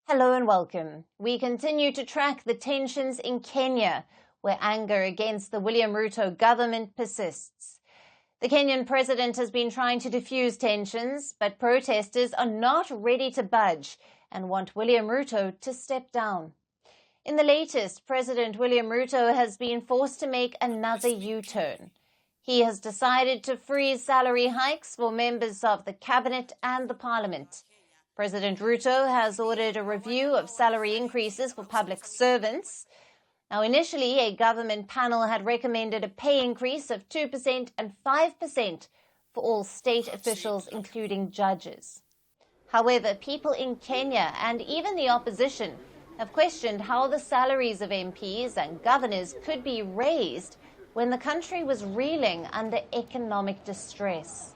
Hello and welcome. We continue to track the tensions in Kenya, where anger against the William Ruto government persists. The Kenyan president has been trying to defuse tensions, but protesters are not ready to budge and want William Ruto to step down. In the latest, President William Ruto has been forced to make another U-turn. He has decided to freeze salary hikes for members of the cabinet and the parliament. President Ruto has ordered a review of salary increases for public servants. Now, initially, a government panel had recommended a pay increase of 2% and 5% for all state officials, including judges. However, people in Kenya and even the opposition have questioned how the salaries of MPs and governors could be raised when the country was reeling under economic distress.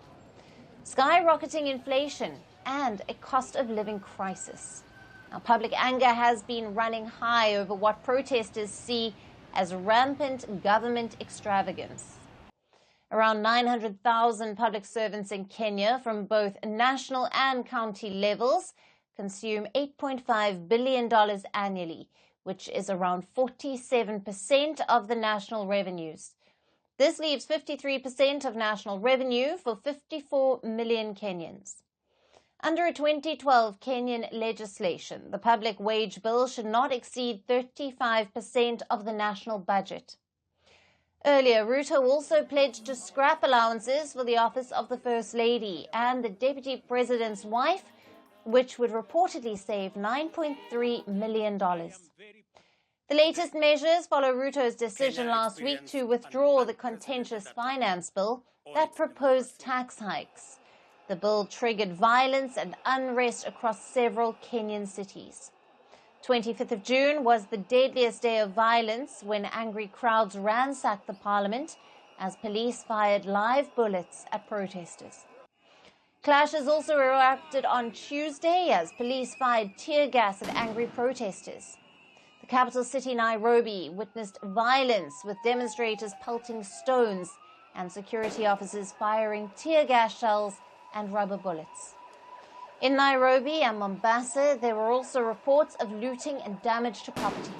Skyrocketing inflation and a cost of living crisis. Now, public anger has been running high over what protesters see as rampant government extravagance. Around 900,000 public servants in Kenya from both national and county levels consume $8.5 billion annually, which is around 47% of the national revenues. This leaves 53% of national revenue for 54 million Kenyans. Under a 2012 Kenyan legislation, the public wage bill should not exceed 35% of the national budget. Earlier, Ruto also pledged to scrap allowances for the office of the First Lady and the Deputy President's wife, which would reportedly save $9.3 million. The latest measures follow Ruto's decision last week to withdraw the contentious finance bill that proposed tax hikes. The bill triggered violence and unrest across several Kenyan cities. 25th of June was the deadliest day of violence when angry crowds ransacked the parliament as police fired live bullets at protesters. Clashes also erupted on Tuesday as police fired tear gas at angry protesters. The capital city, Nairobi, witnessed violence with demonstrators pelting stones and security officers firing tear gas shells and rubber bullets. In Nairobi and Mombasa, there were also reports of looting and damage to property.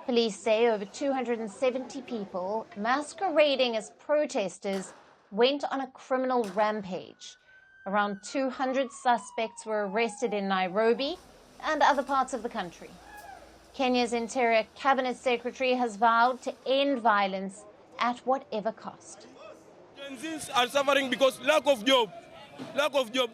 Police say over 270 people, masquerading as protesters, went on a criminal rampage. Around 200 suspects were arrested in Nairobi and other parts of the country. Kenya's Interior Cabinet Secretary has vowed to end violence at whatever cost. Gen Zs are suffering because lack of job.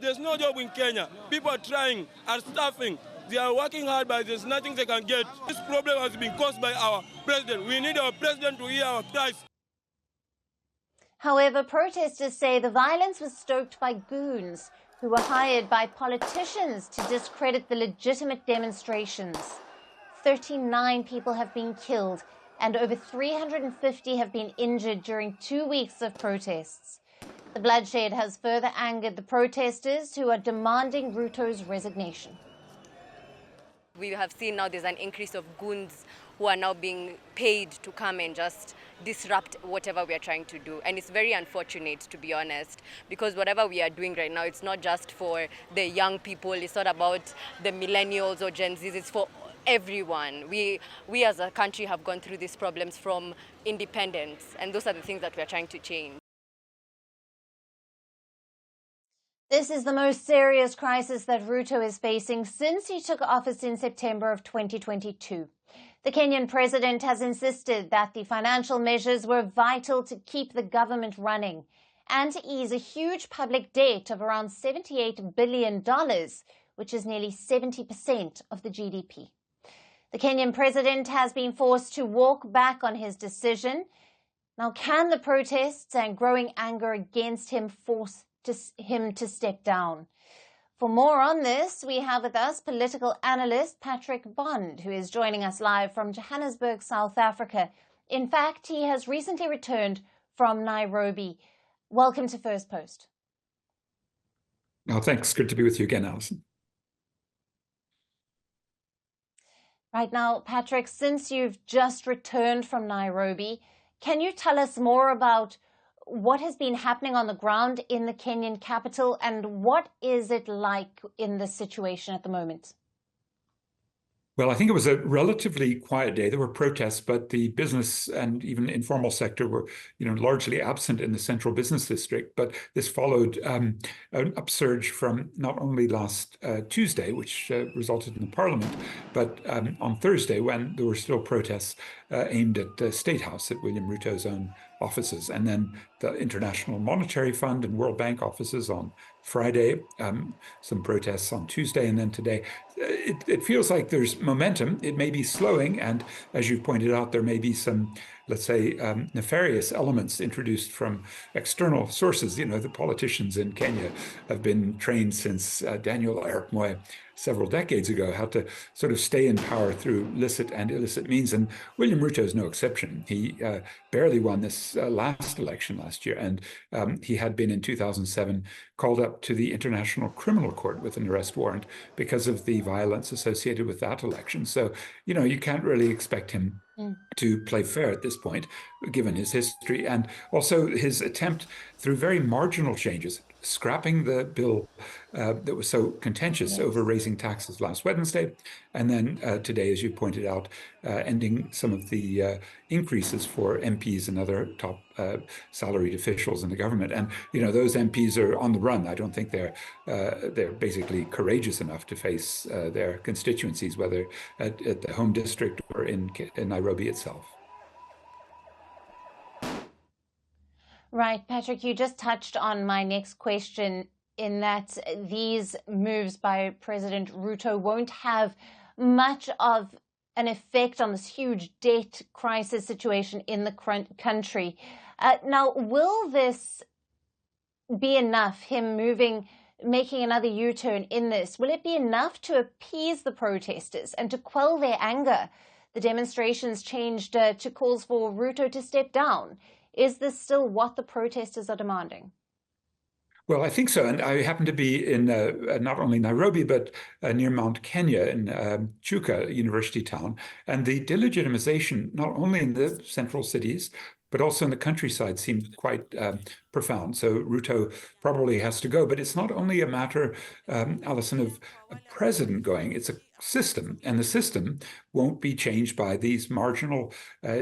There's no job in Kenya. People are trying, are starving. They are working hard, but there's nothing they can get. This problem has been caused by our president. We need our president to hear our cries. However, protesters say the violence was stoked by goons who were hired by politicians to discredit the legitimate demonstrations. 39 people have been killed and over 350 have been injured during 2 weeks of protests. The bloodshed has further angered the protesters who are demanding Ruto's resignation. We have seen now there's an increase of goons who are now being paid to come and just disrupt whatever we are trying to do. And it's very unfortunate, to be honest, because whatever we are doing right now, it's not just for the young people, it's not about the millennials or Gen Zs, it's for everyone. We as a country have gone through these problems from independence, and those are the things that we are trying to change. This is the most serious crisis that Ruto is facing since he took office in September of 2022. The Kenyan president has insisted that the financial measures were vital to keep the government running and to ease a huge public debt of around $78 billion, which is nearly 70% of the GDP. The Kenyan president has been forced to walk back on his decision. Now, can the protests and growing anger against him force him to step down? For more on this, we have with us political analyst Patrick Bond, who is joining us live from Johannesburg, South Africa. In fact, he has recently returned from Nairobi. Welcome to Firstpost. Oh, thanks. Good to be with you again, Alyson. Right now, Patrick, since you've just returned from Nairobi, can you tell us more about what has been happening on the ground in the Kenyan capital and what is it like in this situation at the moment? Well, I think it was a relatively quiet day. There were protests, but the business and even informal sector were, largely absent in the central business district. But this followed an upsurge from not only last Tuesday, which resulted in the parliament, but on Thursday when there were still protests aimed at the State House, at William Ruto's own offices, and then the International Monetary Fund and World Bank offices on Friday, some protests on Tuesday, and then today. It feels like there's momentum. It may be slowing, and as you pointed out, there may be some, let's say, nefarious elements introduced from external sources. The politicians in Kenya have been trained since Daniel Arap Moi several decades ago how to sort of stay in power through licit and illicit means, and William Ruto is no exception. He barely won this last election last year, and he had been in 2007 called up to the International Criminal Court with an arrest warrant because of the violence associated with that election. So, you can't really expect him to play fair at this point, given his history, and also his attempt through very marginal changes, scrapping the bill that was so contentious over raising taxes last Wednesday, and then today, as you pointed out, ending some of the increases for MPs and other top salaried officials in the government. And those MPs are on the run. I don't think they're basically courageous enough to face their constituencies, whether at the home district or in Nairobi itself. Right, Patrick, you just touched on my next question, in that these moves by President Ruto won't have much of an effect on this huge debt crisis situation in the country. Now, will this be enough, him making another U-turn in this? Will it be enough to appease the protesters and to quell their anger? The demonstrations changed to calls for Ruto to step down. Is this still what the protesters are demanding? Well, I think so. And I happen to be in not only Nairobi, but near Mount Kenya in Chuka University town. And the delegitimization, not only in the central cities, but also in the countryside, seemed quite profound. So Ruto probably has to go. But it's not only a matter, Alyson, of a president going. It's a system, and the system won't be changed by these marginal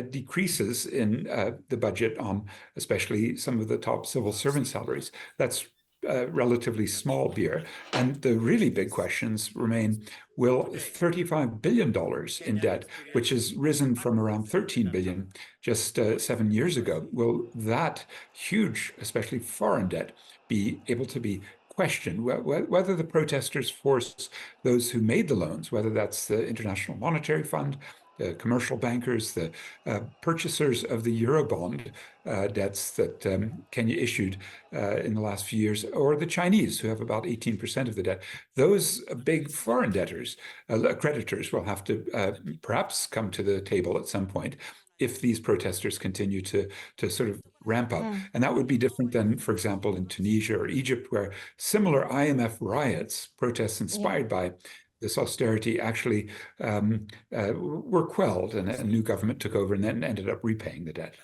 decreases in the budget on especially some of the top civil servant salaries. That's relatively small beer. And the really big questions remain, will $35 billion in debt, which has risen from around $13 billion just 7 years ago, will that huge, especially foreign debt, be able to be questioned? Whether the protesters force those who made the loans, whether that's the International Monetary Fund, the commercial bankers, the purchasers of the Eurobond debts that Kenya issued in the last few years, or the Chinese, who have about 18% of the debt. Those big foreign debtors, creditors, will have to perhaps come to the table at some point if these protesters continue to sort of ramp up. And that would be different than, for example, in Tunisia or Egypt, where similar IMF riots, protests inspired by this austerity, actually were quelled, and a new government took over and then ended up repaying the debt.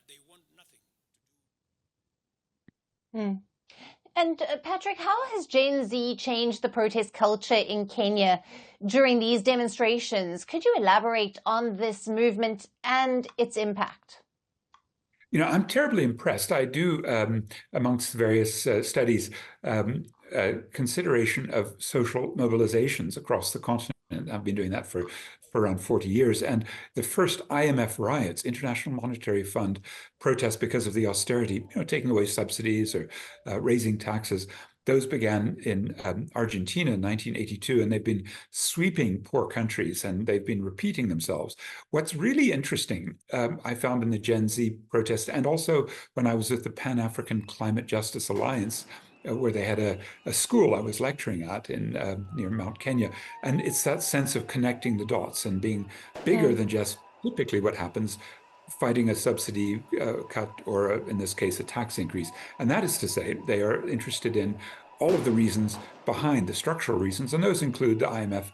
And Patrick, how has Gen Z changed the protest culture in Kenya during these demonstrations? Could you elaborate on this movement and its impact? I'm terribly impressed. I do, amongst various studies, consideration of social mobilizations across the continent. I've been doing that for around 40 years. And the first IMF riots, International Monetary Fund protests because of the austerity, taking away subsidies or raising taxes, those began in Argentina in 1982, and they've been sweeping poor countries, and they've been repeating themselves. What's really interesting, I found in the Gen Z protest, and also when I was with the Pan-African Climate Justice Alliance, where they had a school I was lecturing at in near Mount Kenya. And it's that sense of connecting the dots and being bigger than just typically what happens, fighting a subsidy cut or, in this case, a tax increase. And that is to say, they are interested in all of the reasons behind the structural reasons, and those include the IMF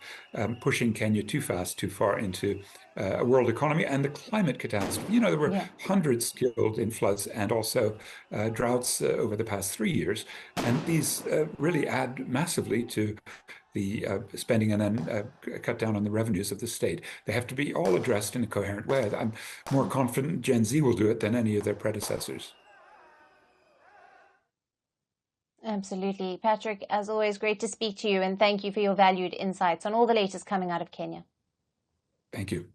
pushing Kenya too fast, too far into a world economy, and the climate catastrophe. There were hundreds killed in floods and also droughts over the past 3 years, and these really add massively to the spending and then cut down on the revenues of the state. They have to be all addressed in a coherent way. I'm more confident Gen Z will do it than any of their predecessors. Absolutely. Patrick, as always, great to speak to you, and thank you for your valued insights on all the latest coming out of Kenya. Thank you.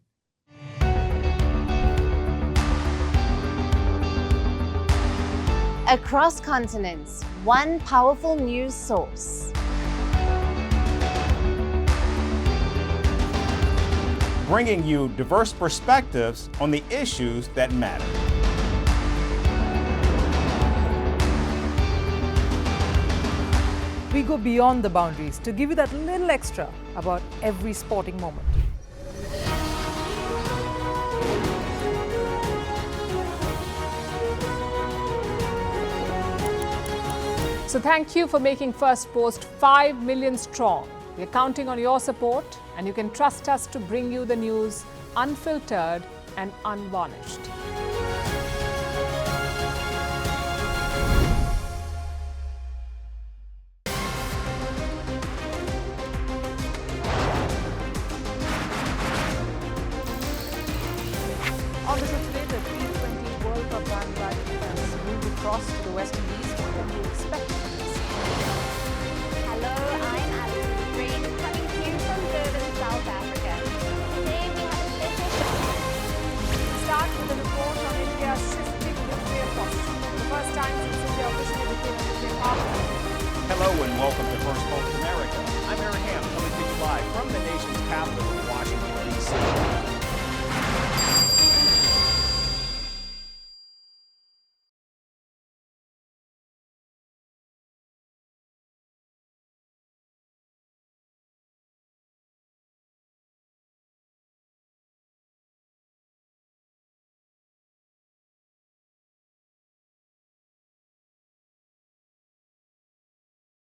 Across continents, one powerful news source. Bringing you diverse perspectives on the issues that matter. We go beyond the boundaries to give you that little extra about every sporting moment. So thank you for making Firstpost 5 million strong. We're counting on your support, and you can trust us to bring you the news unfiltered and unvarnished. On the show today, the T20 World Cup bandwagon has moved across to the West Indies. What do you expect from this? Hello, I'm Alyson coming to you from Durban, South Africa. Today we have a special show. We'll start with a report on India's shifting nuclear posture. The first time since India officially became a nuclear power. Hello and welcome to Firstpost America. I'm Aaron Ham, coming to you live from the nation's capital in Washington, D.C.